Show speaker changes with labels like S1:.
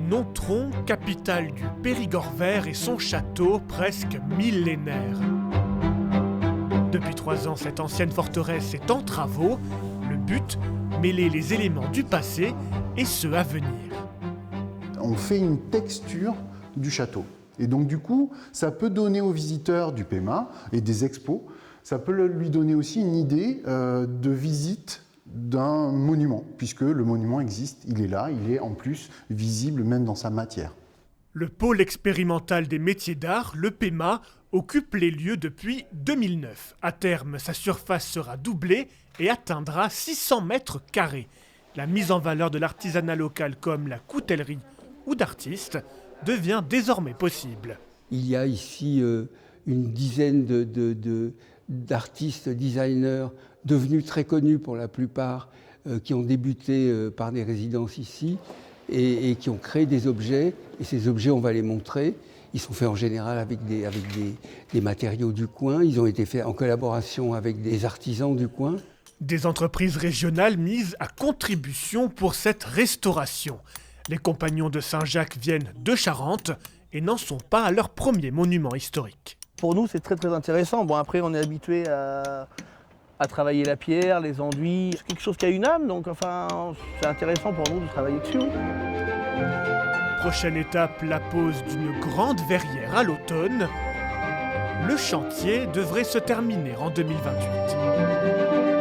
S1: Nontron, capitale du Périgord vert et son château presque millénaire. Depuis 3 ans, cette ancienne forteresse est en travaux. Le but, mêler les éléments du passé et ceux à venir.
S2: On fait une texture du château. Et donc du coup, ça peut donner aux visiteurs du PEMA et des expos, ça peut lui donner aussi une idée de visite d'un monument, puisque le monument existe, il est là, il est en plus visible même dans sa matière.
S1: Le pôle expérimental des métiers d'art, le PEMA, occupe les lieux depuis 2009. À terme, sa surface sera doublée et atteindra 600 mètres carrés. La mise en valeur de l'artisanat local comme la coutellerie ou d'artistes devient désormais possible.
S3: Il y a ici une dizaine d'artistes, designers, devenus très connus pour la plupart, qui ont débuté par des résidences ici et qui ont créé des objets. Et ces objets, on va les montrer. Ils sont faits en général avec des matériaux du coin. Ils ont été faits en collaboration avec des artisans du coin.
S1: Des entreprises régionales mises à contribution pour cette restauration. Les Compagnons de Saint-Jacques viennent de Charente et n'en sont pas à leur premier monument historique.
S4: Pour nous, c'est très très intéressant. Bon, après, on est habitué à travailler la pierre, les enduits. C'est quelque chose qui a une âme, donc enfin, c'est intéressant pour nous de travailler dessus.
S1: Prochaine étape, la pose d'une grande verrière à l'automne. Le chantier devrait se terminer en 2028.